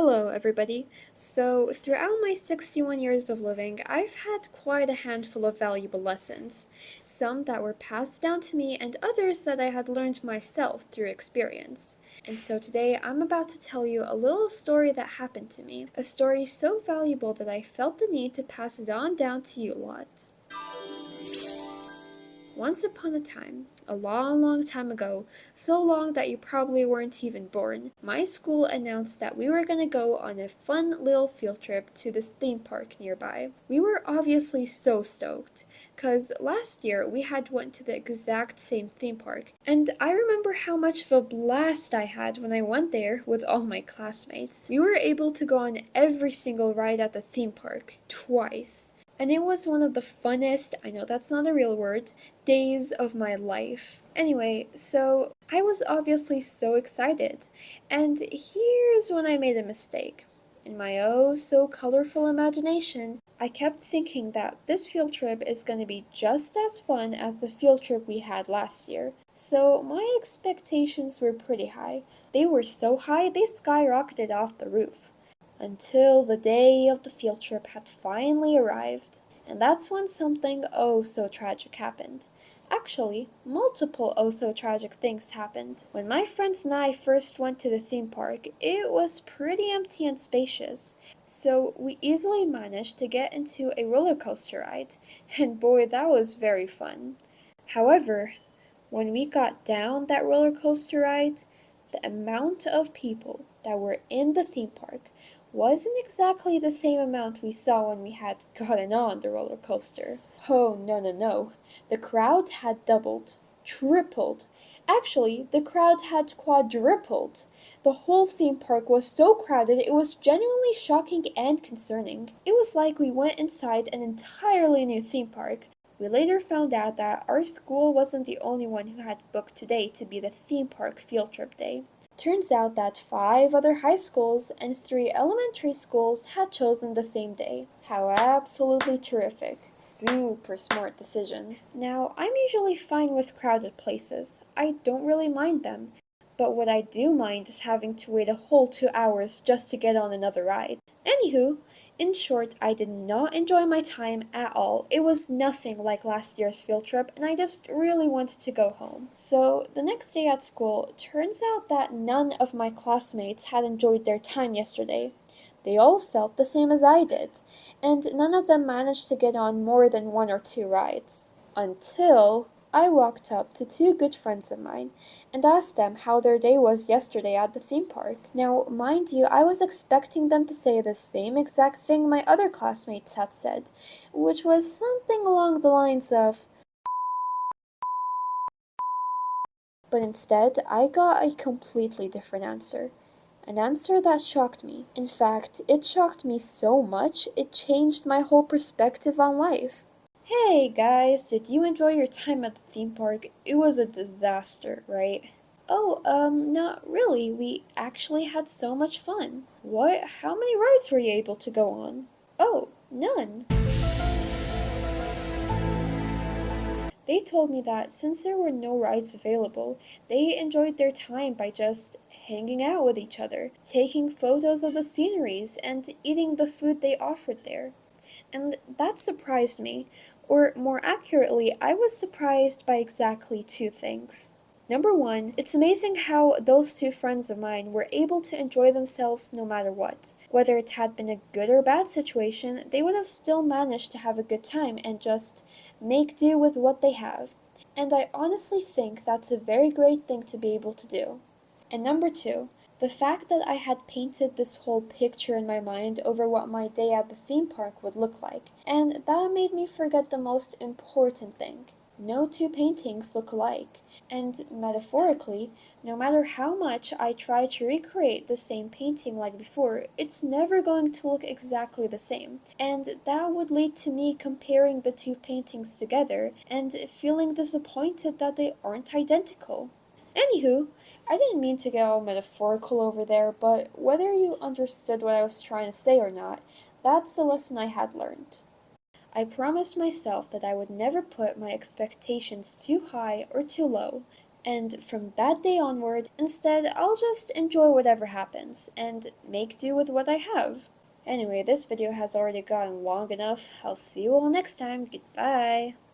Hello, everybody. So, throughout my 61 years of living, I've had quite a handful of valuable lessons. Some that were passed down to me, and others that I had learned myself through experience. And so today, I'm about to tell you a little story that happened to me. A story so valuable that I felt the need to pass it on down to you lot. Once upon a time, a long, long time ago, so long that you probably weren't even born, my school announced that we were gonna go on a fun little field trip to this theme park nearby. We were obviously so stoked, cause last year we had went to the exact same theme park, and I remember how much of a blast I had when I went there with all my classmates. We were able to go on every single ride at the theme park, twice. And it was one of the funnest, I know that's not a real word, days of my life. Anyway, so I was obviously so excited. And here's when I made a mistake. In my oh so colorful imagination, I kept thinking that this field trip is going to be just as fun as the field trip we had last year. So my expectations were pretty high. They were so high they skyrocketed off the roof. Until the day of the field trip had finally arrived. And that's when something oh so tragic happened. Actually, multiple oh so tragic things happened. When my friends and I first went to the theme park, it was pretty empty and spacious. So we easily managed to get into a roller coaster ride. And boy, that was very fun. However, when we got down that roller coaster ride, the amount of people that were in the theme park wasn't exactly the same amount we saw when we had gotten on the roller coaster. Oh, no, no, no. The crowd had doubled, tripled. Actually, the crowd had quadrupled. The whole theme park was so crowded it was genuinely shocking and concerning. It was like we went inside an entirely new theme park. We later found out that our school wasn't the only one who had booked today to be the theme park field trip day. Turns out that 5 other high schools and 3 elementary schools had chosen the same day. How absolutely terrific. Super smart decision. Now, I'm usually fine with crowded places. I don't really mind them. But what I do mind is having to wait a whole 2 hours just to get on another ride. Anywho, in short, I did not enjoy my time at all. It was nothing like last year's field trip, and I just really wanted to go home. So, the next day at school, it turns out that none of my classmates had enjoyed their time yesterday. They all felt the same as I did, and none of them managed to get on more than 1 or 2 rides. Until I walked up to 2 good friends of mine and asked them how their day was yesterday at the theme park. Now, mind you, I was expecting them to say the same exact thing my other classmates had said, which was something along the lines of, but instead, I got a completely different answer. An answer that shocked me. In fact, it shocked me so much, it changed my whole perspective on life. Hey guys, did you enjoy your time at the theme park? It was a disaster, right? Oh, not really. We actually had so much fun. What? How many rides were you able to go on? Oh, none. They told me that since there were no rides available, they enjoyed their time by just hanging out with each other, taking photos of the sceneries, and eating the food they offered there. And that surprised me, or more accurately, I was surprised by exactly 2 things. Number 1, it's amazing how those 2 friends of mine were able to enjoy themselves no matter what. Whether it had been a good or bad situation, they would have still managed to have a good time and just make do with what they have. And I honestly think that's a very great thing to be able to do. And number 2, the fact that I had painted this whole picture in my mind over what my day at the theme park would look like, and that made me forget the most important thing. No 2 paintings look alike, and metaphorically, no matter how much I try to recreate the same painting like before, it's never going to look exactly the same, and that would lead to me comparing the 2 paintings together and feeling disappointed that they aren't identical. Anywho, I didn't mean to get all metaphorical over there, but whether you understood what I was trying to say or not, that's the lesson I had learned. I promised myself that I would never put my expectations too high or too low, And from that day onward, instead, I'll just enjoy whatever happens and make do with what I have. Anyway, this video has already gotten long enough. I'll see you all next time. Goodbye.